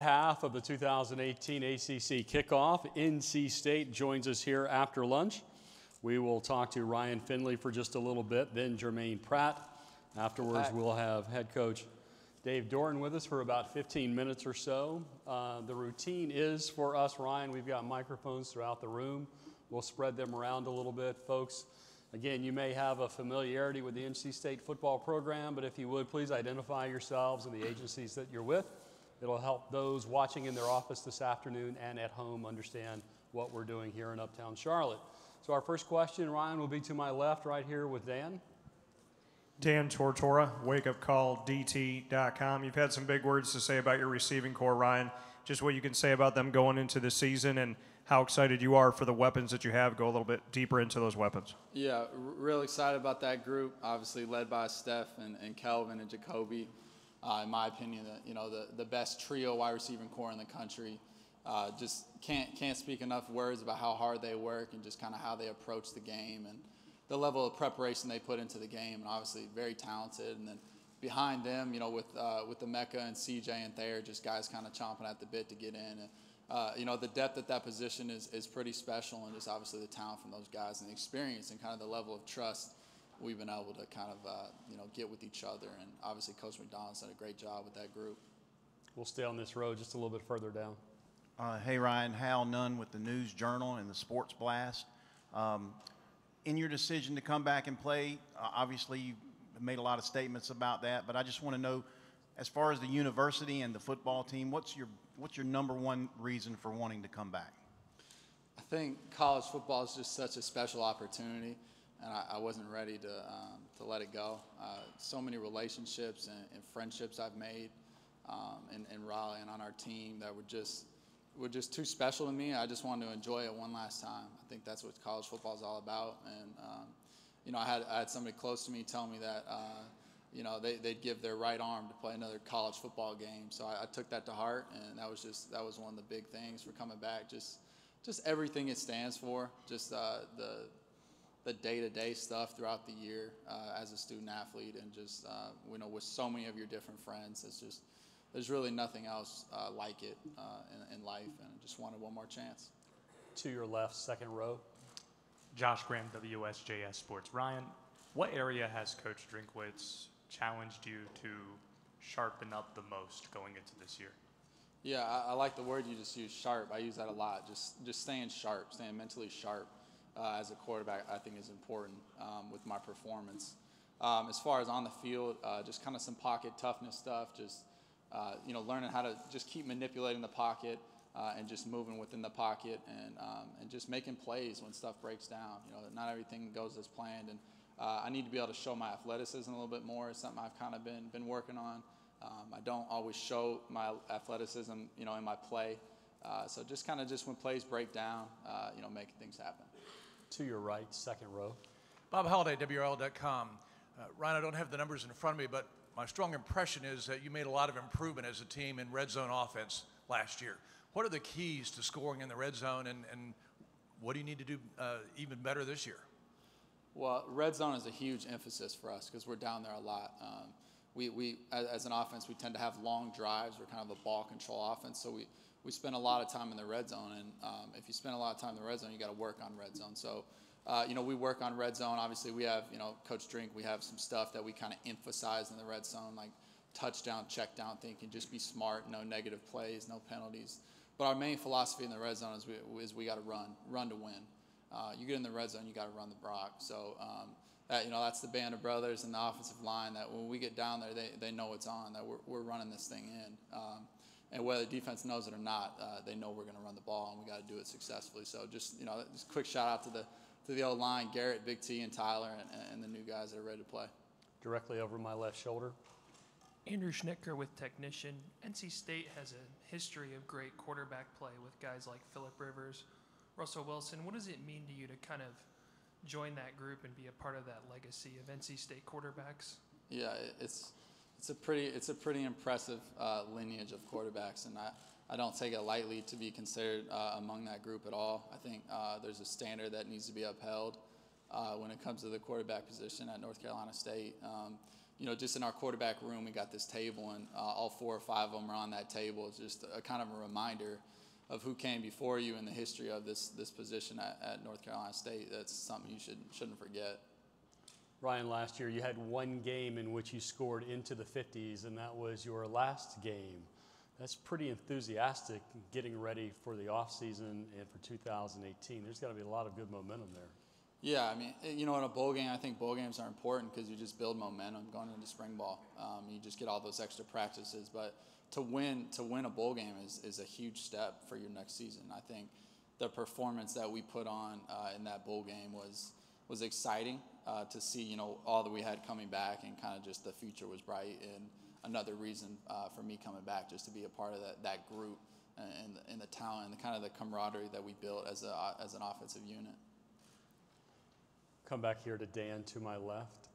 Half of the 2018 ACC kickoff. NC State joins us here after lunch. We will talk to Ryan Finley for just a little bit, then Jermaine Pratt. Afterwards, we'll have head coach Dave Doran with us for about 15 minutes or so. The routine is for us, Ryan, we've got microphones throughout the room. We'll spread them around a little bit, folks. Again, you may have a familiarity with the NC State football program, but if you would, please identify yourselves and the agencies that you're with. It'll help those watching in their office this afternoon and at home understand what we're doing here in Uptown Charlotte. So our first question, Ryan, will be to my left right here with Dan. Dan Tortora, wakeupcalldt.com. You've had some big words to say about your receiving core, Ryan. Just what you can say about them going into the season and how excited you are for the weapons that you have. Go a little bit deeper into those weapons. Yeah, real excited about that group, obviously led by Steph and Kelvin and Jacoby. In my opinion, the best trio wide receiving core in the country. Just can't speak enough words about how hard they work and just kind of how they approach the game and the level of preparation they put into the game. And obviously very talented. And then behind them, with the Mecca and CJ and Thayer, just guys kind of chomping at the bit to get in. And, the depth at that position is pretty special, and just obviously the talent from those guys and the experience and kind of the level of trust we've been able to kind of, get with each other. And obviously Coach McDonald's done a great job with that group. We'll stay on this road just a little bit further down. Hey, Ryan, Hal Nunn with the News Journal and the Sports Blast. In your decision to come back and play, obviously you made a lot of statements about that, but I just want to know, as far as the university and the football team, what's your number one reason for wanting to come back? I think college football is just such a special opportunity. And I wasn't ready to let it go. So many relationships and friendships I've made in Raleigh and on our team that were just too special to me. I just wanted to enjoy it one last time. I think that's what college football is all about. And I had somebody close to me tell me that they'd give their right arm to play another college football game. So I took that to heart, and that was one of the big things for coming back. Just everything it stands for. Just the day-to-day stuff throughout the year as a student athlete, and just with so many of your different friends, there's really nothing else like it in life, and I just wanted one more chance. To your left, second row. Josh Graham, WSJS Sports. Ryan, what area has Coach Drinkwitz challenged you to sharpen up the most going into this year? Yeah, I like the word you just used, sharp. I use that a lot. Just staying sharp, staying mentally sharp. As a quarterback, I think is important with my performance. As far as on the field, just kind of some pocket toughness stuff, just, learning how to just keep manipulating the pocket and just moving within the pocket and just making plays when stuff breaks down. Not everything goes as planned, and I need to be able to show my athleticism a little bit more. It's something I've kind of been working on. I don't always show my athleticism, in my play. So just when plays break down, making things happen. To your right, second row. Bob Holliday, WRL.com. Ryan, I don't have the numbers in front of me, but my strong impression is that you made a lot of improvement as a team in red zone offense last year. What are the keys to scoring in the red zone, and what do you need to do even better this year? Well, red zone is a huge emphasis for us because we're down there a lot. We as an offense, we tend to have long drives. We're kind of a ball control offense, so we spend a lot of time in the red zone, and if you spend a lot of time in the red zone, you got to work on red zone. So, we work on red zone. Obviously, we have, Coach Drink, we have some stuff that we kind of emphasize in the red zone, like touchdown, check down thinking, just be smart, no negative plays, no penalties. But our main philosophy in the red zone is we got to run to win. You get in the red zone, you got to run the rock. So, that's the band of brothers and the offensive line that when we get down there, they know it's on, that we're running this thing in. And whether the defense knows it or not, they know we're going to run the ball, and we got to do it successfully. So just a quick shout out to the old line, Garrett, Big T, and Tyler, and the new guys that are ready to play. Directly over my left shoulder. Andrew Schnittker with Technician. NC State has a history of great quarterback play with guys like Phillip Rivers, Russell Wilson. What does it mean to you to kind of join that group and be a part of that legacy of NC State quarterbacks? Yeah, it's a pretty impressive lineage of quarterbacks, and I don't take it lightly to be considered among that group at all. I think there's a standard that needs to be upheld when it comes to the quarterback position at North Carolina State. just in our quarterback room, we got this table, and all 4 or 5 of them are on that table. It's just a kind of a reminder of who came before you in the history of this position at North Carolina State. That's something you shouldn't forget. Ryan, last year you had one game in which you scored into the 50s, and that was your last game. That's pretty enthusiastic getting ready for the offseason and for 2018. There's got to be a lot of good momentum there. Yeah, I mean, in a bowl game, I think bowl games are important because you just build momentum going into spring ball. You just get all those extra practices. But to win a bowl game is a huge step for your next season. I think the performance that we put on in that bowl game was exciting to see, all that we had coming back, and kind of just the future was bright, and another reason for me coming back, just to be a part of that group and the talent and the kind of the camaraderie that we built as an offensive unit. Come back here to Dan to my left.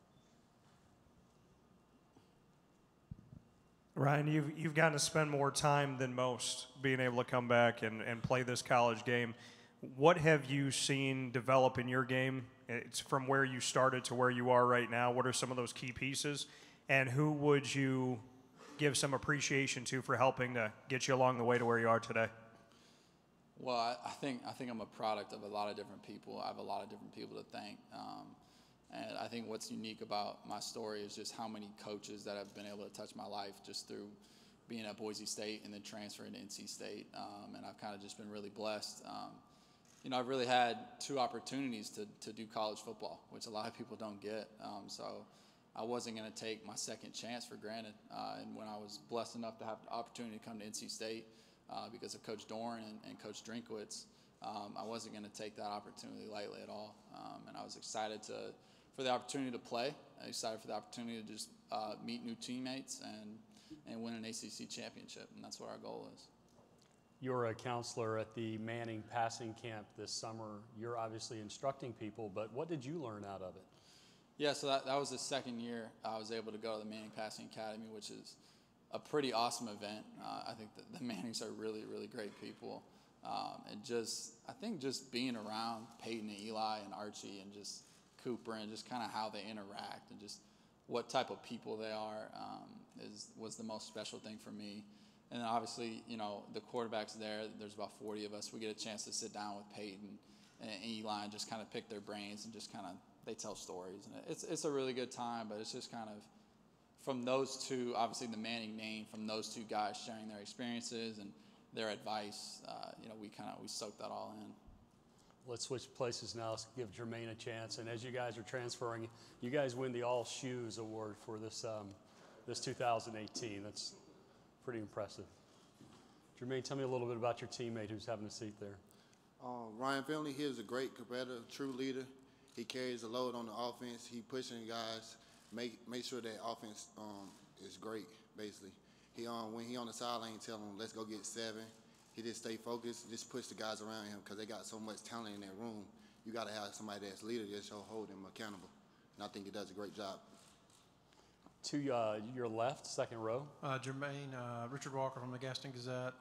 Ryan, you've gotten to spend more time than most being able to come back and play this college game. What have you seen develop in your game? It's from where you started to where you are right now. What are some of those key pieces? And who would you give some appreciation to for helping to get you along the way to where you are today? Well, I think I'm a product of a lot of different people. I have a lot of different people to thank. And I think what's unique about my story is just how many coaches that have been able to touch my life just through being at Boise State and then transferring to NC State. And I've kind of just been really blessed. I've really had 2 opportunities to do college football, which a lot of people don't get. So I wasn't going to take my second chance for granted. And when I was blessed enough to have the opportunity to come to NC State because of Coach Doran and Coach Drinkwitz, I wasn't going to take that opportunity lightly at all. And I was excited for the opportunity to play. I was excited for the opportunity to just meet new teammates and win an ACC championship, and that's what our goal is. You're a counselor at the Manning passing camp this summer. You're obviously instructing people, but what did you learn out of it? Yeah, so that was the second year I was able to go to the Manning Passing Academy, which is a pretty awesome event. I think the Mannings are really, really great people. And I think just being around Peyton and Eli and Archie and just Cooper and just kind of how they interact and just what type of people they are was the most special thing for me. And then obviously, the quarterbacks there's about 40 of us. We get a chance to sit down with Peyton and Eli and just kind of pick their brains and just kind of, they tell stories. And it's a really good time, but it's just kind of from those 2, obviously the Manning name, from those 2 guys sharing their experiences and their advice, we soaked that all in. Let's switch places now. Let's give Jermaine a chance. And as you guys are transferring, you guys win the All Shoes Award for this 2018. That's pretty impressive. Jermaine, tell me a little bit about your teammate who's having a seat there. Ryan Finley, he is a great competitor, true leader. He carries the load on the offense. He pushing guys, make sure that offense is great, basically. He when he on the sideline, tell him, let's go get 7. He just stay focused, just push the guys around him because they got so much talent in that room. You got to have somebody that's leader that's going to hold them accountable. And I think he does a great job. To your left, second row. Jermaine, Richard Walker from the Gaston Gazette.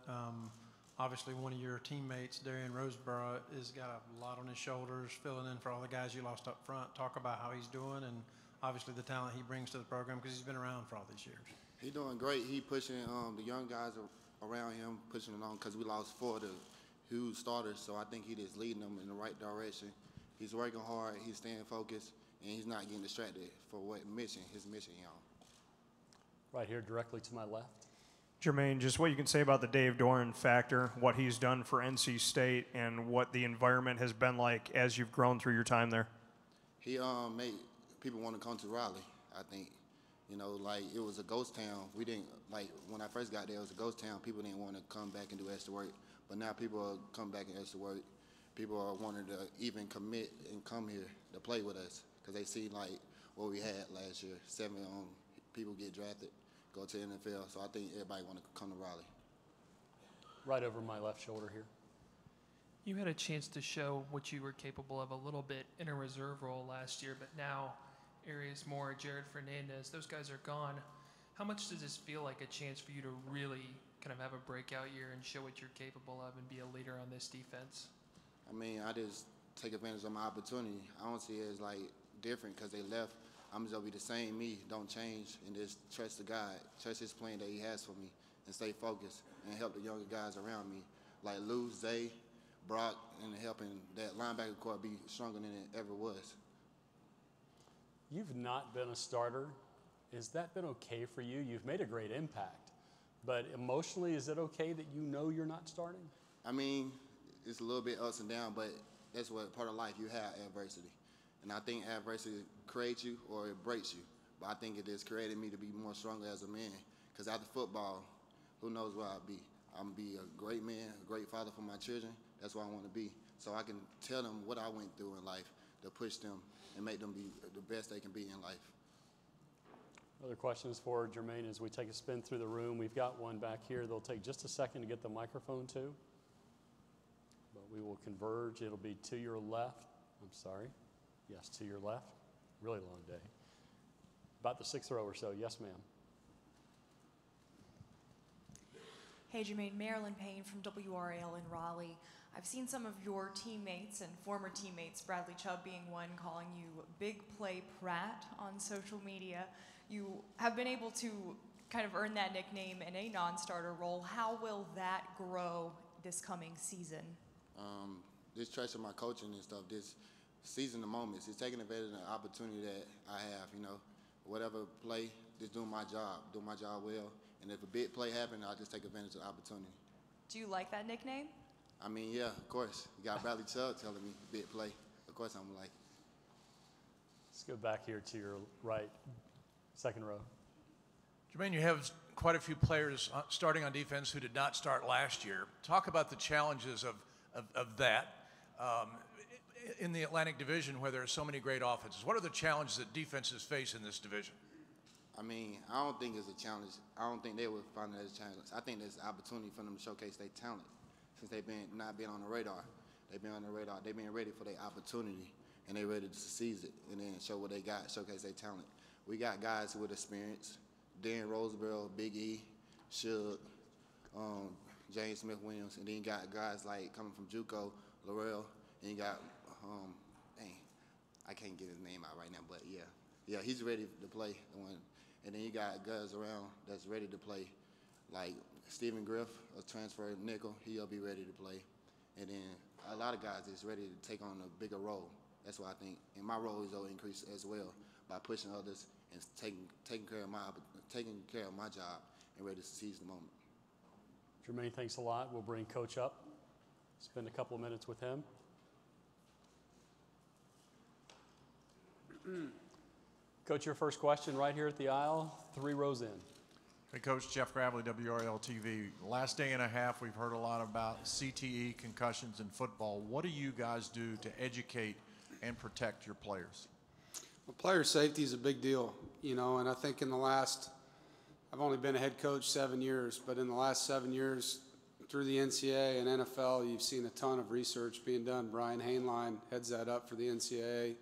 Obviously, one of your teammates, Darian Roseborough, has got a lot on his shoulders, filling in for all the guys you lost up front. Talk about how he's doing and obviously the talent he brings to the program because he's been around for all these years. He's doing great. He pushing the young guys around him, pushing along because we lost 4 of the huge starters. So I think he just leading them in the right direction. He's working hard. He's staying focused, and he's not getting distracted for his mission, y'all. Right here, directly to my left. Jermaine, just what you can say about the Dave Doran factor, what he's done for NC State, and what the environment has been like as you've grown through your time there. He made people want to come to Raleigh, I think. Like it was a ghost town. We didn't, like when I first got there, it was a ghost town. People didn't want to come back and do extra work. But now people are come back and extra work. People are wanting to even commit and come here to play with us because they see like what we had last year. 7 people get drafted, go to the NFL. So I think everybody want to come to Raleigh. Right over my left shoulder here. You had a chance to show what you were capable of a little bit in a reserve role last year, but now Arias Moore, Jared Fernandez, those guys are gone. How much does this feel like a chance for you to really kind of have a breakout year and show what you're capable of and be a leader on this defense? I mean, I just take advantage of my opportunity. I don't see it as like different because they left I'm just gonna be the same me, don't change, and just trust the God, trust His plan that He has for me, and stay focused and help the younger guys around me, like Lou, Zay, Brock, and helping that linebacker core be stronger than it ever was. You've not been a starter. Has that been okay for you? You've made a great impact, but emotionally, is it okay that you know you're not starting? I mean, it's a little bit ups and downs, but that's what part of life, you have adversity. And I think adversity creates you or it breaks you. But I think it has created me to be more stronger as a man. Because after football, who knows where I'll be. I'm going to be a great man, a great father for my children. That's what I want to be. So I can tell them what I went through in life to push them and make them be the best they can be in life. Other questions for Jermaine as we take a spin through the room? We've got one back here. They'll take just a second to get the microphone to. But we will converge. It'll be to your left. I'm sorry. Yes, to your left. Really long day. About the 6th row or so. Yes, ma'am. Hey, Jermaine, Marilyn Payne from WRAL in Raleigh. I've seen some of your teammates and former teammates, Bradley Chubb being one, calling you Big Play Pratt on social media. You have been able to kind of earn that nickname in a non-starter role. How will that grow this coming season? Just trusting my coaching and stuff, this seizing the moments, it's taking advantage of the opportunity that I have, you know. Whatever play, just doing my job well. And if a big play happens, I'll just take advantage of the opportunity. Do you like that nickname? I mean, yeah, of course. You got Bradley Chubb telling me big play. Of course I'm like. Let's go back here to your right, 2nd row. Jermaine, you have quite a few players starting on defense who did not start last year. Talk about the challenges of that in the Atlantic Division where there are so many great offenses. What are the challenges that defenses face in this division? I mean, I don't think it's a challenge. I don't think they would find it as a challenge. I think there's an opportunity for them to showcase their talent since they've not been on the radar. They've been on the radar. They've been ready for their opportunity, and they're ready to seize it and then show what they got, showcase their talent. We got guys with experience, Dan Roseborough, Big E, Shug, James Smith-Williams, and then you got guys like coming from JUCO, Laurel, and you got, I can't get his name out right now, but yeah, he's ready to play. And then you got guys around that's ready to play, like Stephen Griff, a transfer nickel, he'll be ready to play. And then a lot of guys is ready to take on a bigger role. That's why I think, and my role is going to increase as well by pushing others and taking care of my job and ready to seize the moment. Jermaine, thanks a lot. We'll bring Coach up, spend a couple of minutes with him. Coach, your first question right here at the aisle, 3 rows in. Hey, Coach, Jeff Gravely, WRL TV. Last day and a half, we've heard a lot about CTE, concussions in football. What do you guys do to educate and protect your players? Well, player safety is a big deal, you know, and I think in the last, I've only been a head coach 7 years, but in the last 7 years, through the NCAA and NFL, you've seen a ton of research being done. Brian Hainline heads that up for the NCAA,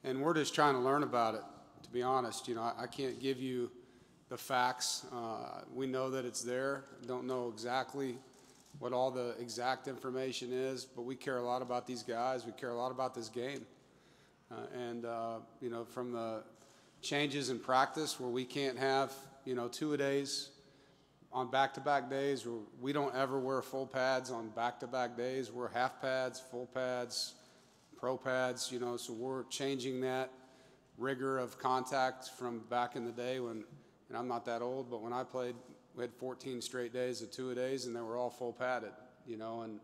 and we're just trying to learn about it, to be honest. You know, I can't give you the facts. We know that it's there. Don't know exactly what all the exact information is, but we care a lot about these guys. We care a lot about this game. You know, from the changes in practice where we can't have, you know, 2-a-days on back-to-back days, where we don't ever wear full pads on back-to-back days. We're half pads, full pads, pro pads, you know, so we're changing that rigor of contact from back in the day when, and I'm not that old, but when I played, we had 14 straight days of 2-a-days and they were all full padded, you know, and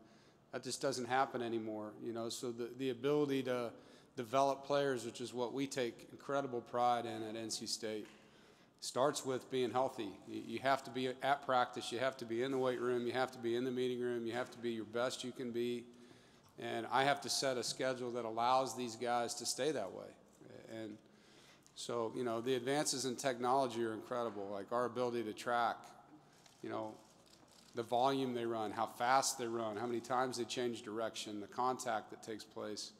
that just doesn't happen anymore, you know, so the ability to develop players, which is what we take incredible pride in at NC State, starts with being healthy. You have to be at practice, you have to be in the weight room, you have to be in the meeting room, you have to be your best you can be, and I have to set a schedule that allows these guys to stay that way. And so, you know, the advances in technology are incredible, like our ability to track, you know, the volume they run, how fast they run, how many times they change direction, the contact that takes place.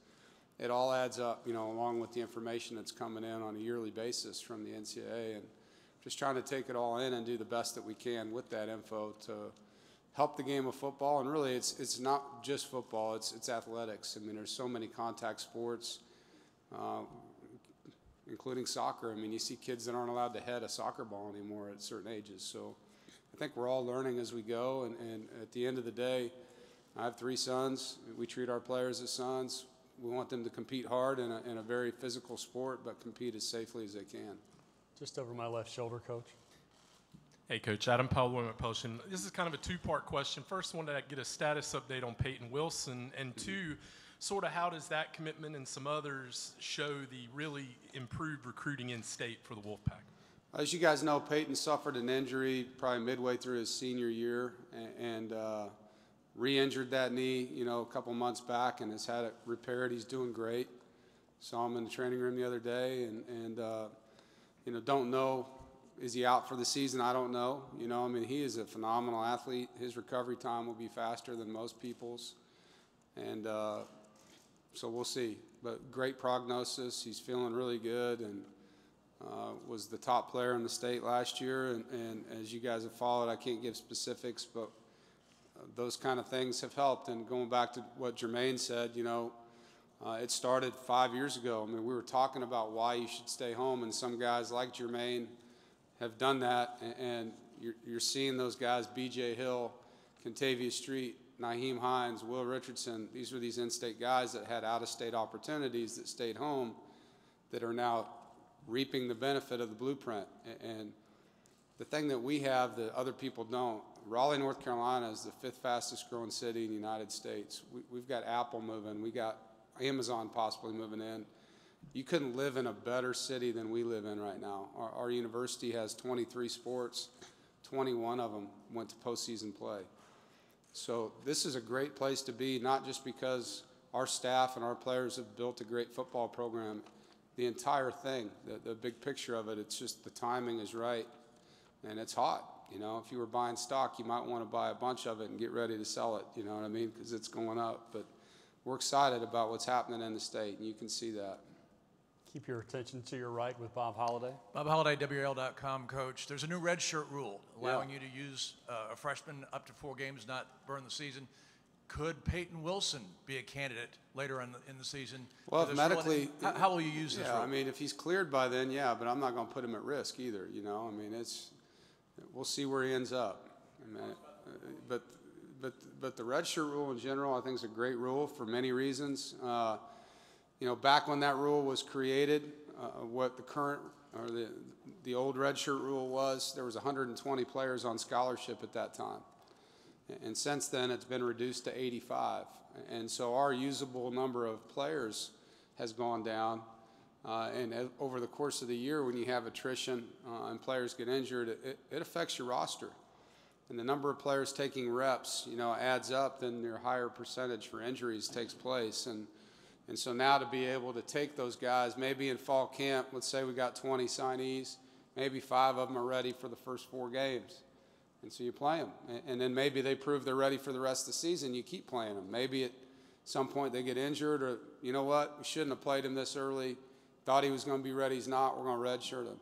It all adds up, you know, along with the information that's coming in on a yearly basis from the NCAA, and just trying to take it all in and do the best that we can with that info to help the game of football. And really, it's not just football, it's athletics. I mean, there's so many contact sports, including soccer. I mean, you see kids that aren't allowed to head a soccer ball anymore at certain ages. So I think we're all learning as we go, and at the end of the day, I have 3 sons. We treat our players as sons. We want them to compete hard in a very physical sport, but compete as safely as they can. Just over my left shoulder, Coach. Hey, Coach. Adam Powell, Potion. This is kind of a 2-part question. First, I wanted to get a status update on Peyton Wilson, and 2, sort of how does that commitment and some others show the really improved recruiting in state for the Wolfpack? As you guys know, Peyton suffered an injury probably midway through his senior year, and re-injured that knee, a couple months back, and has had it repaired. He's doing great. Saw him in the training room the other day, and don't know, is he out for the season? I don't know. I mean, he is a phenomenal athlete. His recovery time will be faster than most people's, and so we'll see. But great prognosis. He's feeling really good, and was the top player in the state last year. And as you guys have followed, I can't give specifics, but those kind of things have helped. And going back to what Jermaine said, it started 5 years ago. I mean, we were talking about why you should stay home, and some guys like Jermaine have done that, and you're seeing those guys, B.J. Hill, Contavia Street, Naheem Hines, Will Richardson. These were these in-state guys that had out-of-state opportunities that stayed home that are now reaping the benefit of the blueprint. And the thing that we have that other people don't, Raleigh, North Carolina is the 5th fastest growing city in the United States. We've got Apple moving. We got Amazon possibly moving in. You couldn't live in a better city than we live in right now. Our university has 23 sports. 21 of them went to postseason play. So this is a great place to be, not just because our staff and our players have built a great football program. The entire thing, the big picture of it, it's just the timing is right, and it's hot. If you were buying stock, you might want to buy a bunch of it and get ready to sell it, you know what I mean, because it's going up. But we're excited about what's happening in the state, and you can see that. Keep your attention to your right with Bob Holliday. Bob Holliday, WRL.com, Coach. There's a new red shirt rule allowing you to use a freshman up to 4 games, not burn the season. Could Peyton Wilson be a candidate later in the season? Well, if medically, how will you use this rule? I mean, if he's cleared by then, yeah, but I'm not going to put him at risk either. I mean, we'll see where he ends up. I mean, but the redshirt rule in general, I think, is a great rule for many reasons. Back when that rule was created, what the current or the old redshirt rule was, there was 120 players on scholarship at that time. And since then, it's been reduced to 85. And so our usable number of players has gone down. And over the course of the year, when you have attrition and players get injured, it affects your roster. And the number of players taking reps, adds up, then your higher percentage for injuries takes place. And so now to be able to take those guys, maybe in fall camp, let's say we got 20 signees, maybe 5 of them are ready for the first 4 games. And so you play them. And then maybe they prove they're ready for the rest of the season, you keep playing them. Maybe at some point they get injured, or you know what, we shouldn't have played him this early. Thought he was going to be ready, he's not, we're going to redshirt him.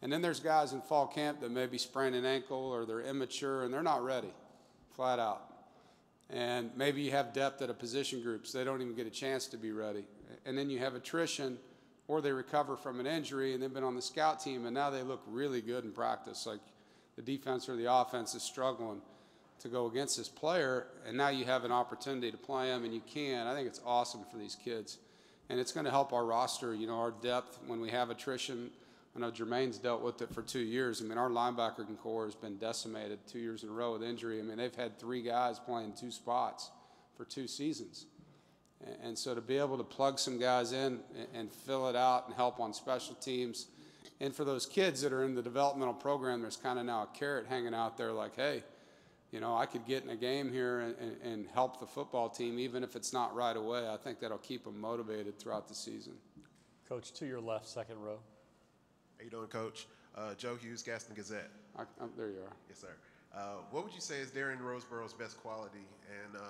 And then there's guys in fall camp that maybe sprain an ankle or they're immature and they're not ready, flat out. And maybe you have depth at a position group, so they don't even get a chance to be ready. And then you have attrition, or they recover from an injury and they've been on the scout team and now they look really good in practice. Like the defense or the offense is struggling to go against this player, and now you have an opportunity to play them, and you can. I think it's awesome for these kids. And it's going to help our roster, our depth when we have attrition. I know Jermaine's dealt with it for 2 years. I mean, our linebacker core has been decimated 2 years in a row with injury. I mean, they've had 3 guys playing 2 spots for 2 seasons. And so to be able to plug some guys in and fill it out and help on special teams, and for those kids that are in the developmental program, there's kind of now a carrot hanging out there like, hey, I could get in a game here and help the football team, even if it's not right away. I think that'll keep them motivated throughout the season. Coach, to your left, second row. How you doing, Coach? Joe Hughes, Gaston Gazette. There you are. Yes, sir. What would you say is Darian Roseborough's best quality, and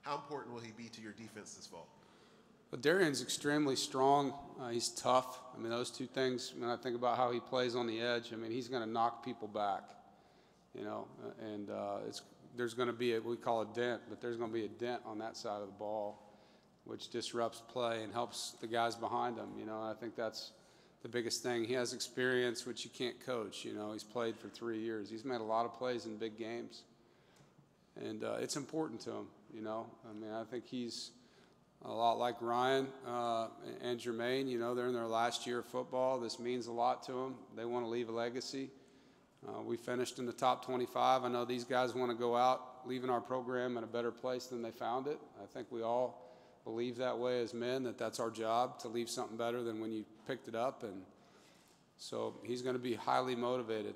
how important will he be to your defense this fall? Well, Darian's extremely strong. He's tough. I mean, those 2 things, when I think about how he plays on the edge, I mean, he's going to knock people back, and there's going to be what we call a dent, but there's going to be a dent on that side of the ball, which disrupts play and helps the guys behind him, and I think that's the biggest thing. He has experience, which you can't coach. You know, he's played for 3 years. He's made a lot of plays in big games. And it's important to him, you know. I mean, I think he's a lot like Ryan and Jermaine. You know, they're in their last year of football. This means a lot to them. They want to leave a legacy. We finished in the top 25. I know these guys want to go out, leaving our program in a better place than they found it. I think we all believe that way as men, that that's our job, to leave something better than when you picked it up. And so he's going to be highly motivated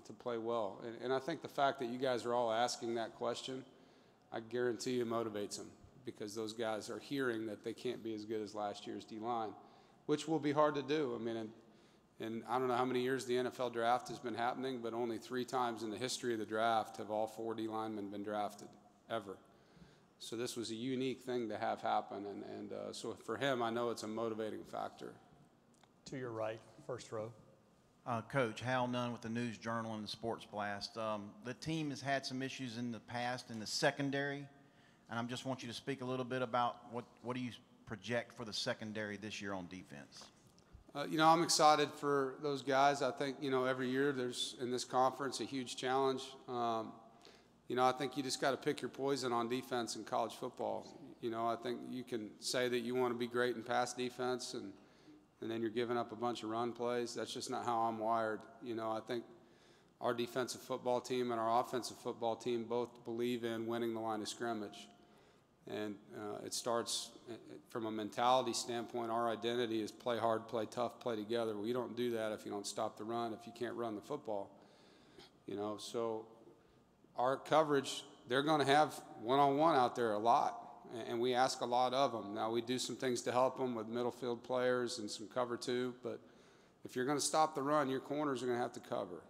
to play well. And I think the fact that you guys are all asking that question, I guarantee you motivates them, because those guys are hearing that they can't be as good as last year's D-line, which will be hard to do. I mean, and I don't know how many years the NFL draft has been happening, but only 3 times in the history of the draft have all 4 D linemen been drafted, ever. So this was a unique thing to have happen, and so for him, I know it's a motivating factor. To your right, first row. Coach, Hal Nunn with the News Journal and the Sports Blast. The team has had some issues in the past in the secondary, and I just want you to speak a little bit about what do you project for the secondary this year on defense? You know, I'm excited for those guys. I think, you know, every year there's, in this conference, a huge challenge. You know, I think you just got to pick your poison on defense in college football. You know, I think you can say that you want to be great in pass defense, and then you're giving up a bunch of run plays. That's just not how I'm wired. You know, I think our defensive football team and our offensive football team both believe in winning the line of scrimmage. And it starts from a mentality standpoint. Our identity is play hard, play tough, play together. Well, you don't do that if you don't stop the run, if you can't run the football. You know, so our coverage, they're going to have one-on-one out there a lot, and we ask a lot of them. Now, we do some things to help them with middle field players and some cover two, but if you're going to stop the run, your corners are going to have to cover.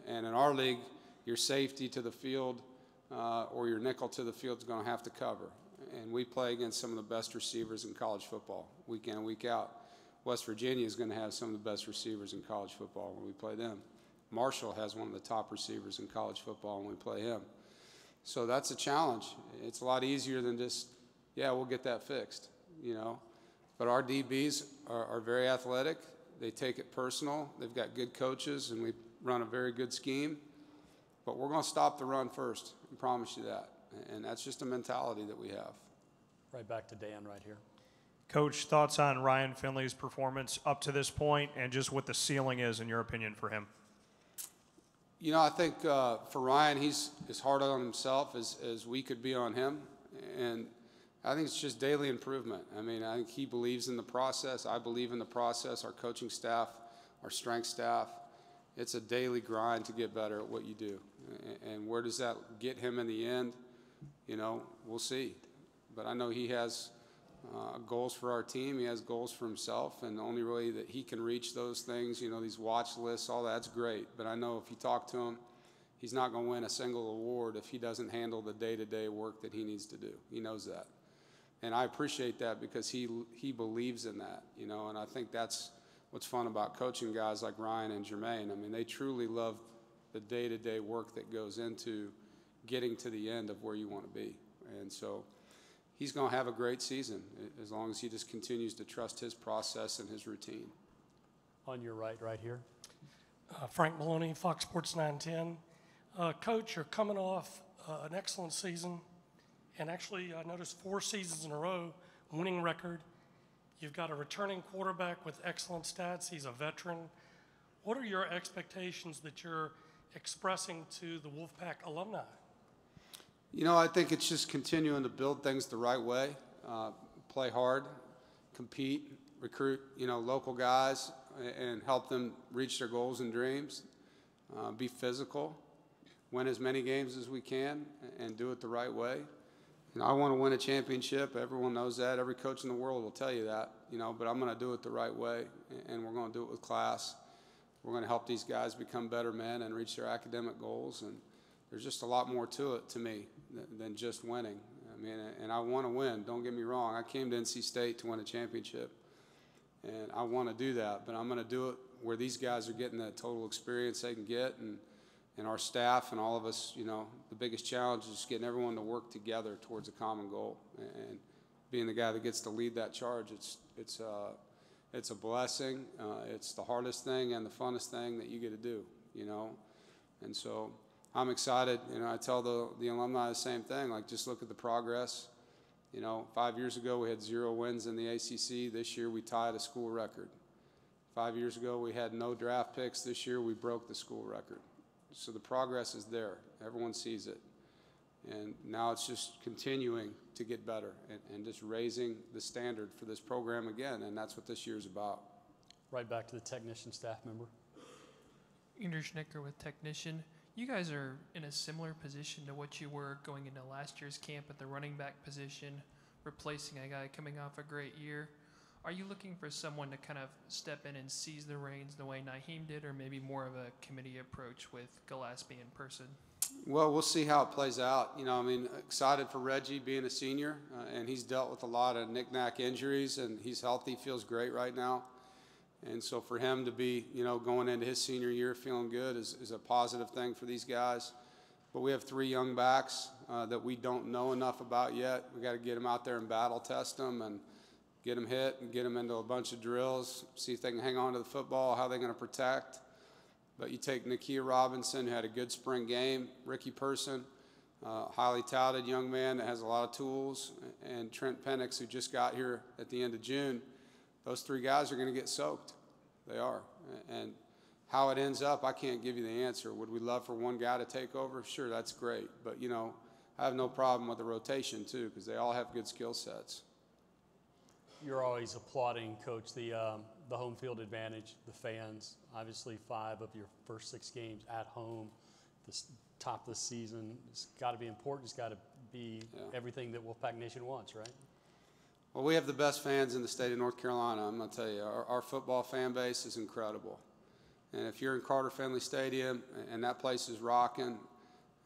And in our league, your safety to the field or your nickel to the field is going to have to cover. And we play against some of the best receivers in college football, week in and week out. West Virginia is going to have some of the best receivers in college football when we play them. Marshall has one of the top receivers in college football when we play him. So that's a challenge. It's a lot easier than just, yeah, we'll get that fixed, you know. But our DBs are very athletic. They take it personal. They've got good coaches, and we run a very good scheme. But we're going to stop the run first, I promise you that. And that's just a mentality that we have. Right back to Dan right here. Coach, thoughts on Ryan Finley's performance up to this point, and just what the ceiling is, in your opinion, for him? You know, I think for Ryan, he's as hard on himself as we could be on him. And I think it's just daily improvement. I mean, I think he believes in the process. I believe in the process. Our coaching staff, our strength staff. It's a daily grind to get better at what you do. And where does that get him in the end? You know, we'll see. But I know he has goals for our team. He has goals for himself. And the only way that he can reach those things, you know, these watch lists, all that's great. But I know if you talk to him, he's not going to win a single award if he doesn't handle the day-to-day work that he needs to do. He knows that. And I appreciate that, because he believes in that, you know. And I think that's what's fun about coaching guys like Ryan and Jermaine. I mean, they truly love the day-to-day work that goes into getting to the end of where you want to be. And so he's going to have a great season as long as he just continues to trust his process and his routine. On your right here. Frank Maloney, Fox Sports 910. Coach, you're coming off an excellent season, and actually I noticed 4 seasons in a row, winning record. You've got a returning quarterback with excellent stats. He's a veteran. What are your expectations that you're expressing to the Wolfpack alumni? You know, I think it's just continuing to build things the right way, play hard, compete, recruit, you know, local guys, and help them reach their goals and dreams, be physical, win as many games as we can, and do it the right way. You know, I want to win a championship. Everyone knows that. Every coach in the world will tell you that, you know, but I'm going to do it the right way, and we're going to do it with class. We're going to help these guys become better men and reach their academic goals, and there's just a lot more to it to me than just winning. I mean, and I want to win. Don't get me wrong. I came to NC State to win a championship, and I want to do that, but I'm going to do it where these guys are getting that total experience they can get, and our staff and all of us, you know, the biggest challenge is getting everyone to work together towards a common goal, and being the guy that gets to lead that charge. It's a blessing. It's the hardest thing and the funnest thing that you get to do, you know. And so I'm excited. You know, I tell the alumni the same thing, like just look at the progress. You know, 5 years ago we had 0 wins in the ACC. This year we tied a school record. 5 years ago we had no draft picks. This year we broke the school record. So the progress is there. Everyone sees it. And now it's just continuing to get better and just raising the standard for this program again, and that's what this year's about. Right back to the technician staff member. Andrew Schnicker with Technician. You guys are in a similar position to what you were going into last year's camp at the running back position, replacing a guy coming off a great year. Are you looking for someone to kind of step in and seize the reins the way Naheem did, or maybe more of a committee approach with Gillespie in person? Well, we'll see how it plays out. You know, I mean, excited for Reggie being a senior, and he's dealt with a lot of knick-knack injuries, and he's healthy, feels great right now. And so for him to be, you know, going into his senior year feeling good is a positive thing for these guys. But we have 3 young backs that we don't know enough about yet. We got to get them out there and battle test them and get them hit and get them into a bunch of drills, see if they can hang on to the football, how they're going to protect. But you take Nakia Robinson, who had a good spring game, Ricky Person, highly touted young man that has a lot of tools, and Trent Penix, who just got here at the end of June. Those 3 guys are going to get soaked. They are. And how it ends up, I can't give you the answer. Would we love for one guy to take over? Sure, that's great. But, you know, I have no problem with the rotation, too, because they all have good skill sets. You're always applauding, Coach, the home field advantage, the fans. Obviously, 5 of your first 6 games at home, this top of the season. It's got to be important. It's got to be everything that Wolfpack Nation wants, right? Well, we have the best fans in the state of North Carolina. I'm going to tell you, our football fan base is incredible. And if you're in Carter Finley Stadium and that place is rocking,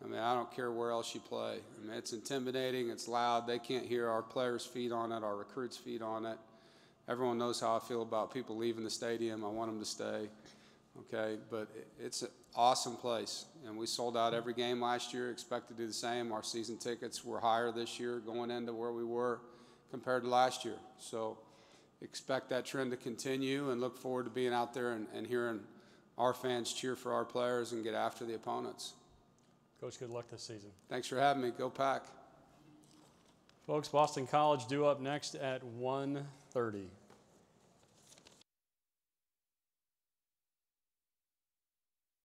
I mean, I don't care where else you play. I mean, it's intimidating. It's loud. They can't hear our players' feet on it, our recruits' feet on it. Everyone knows how I feel about people leaving the stadium. I want them to stay. Okay, but it's an awesome place. And we sold out every game last year, expect to do the same. Our season tickets were higher this year going into where we were compared to last year. So expect that trend to continue and look forward to being out there and hearing our fans cheer for our players and get after the opponents. Coach, good luck this season. Thanks for having me. Go Pack. Folks, Boston College due up next at 1:30.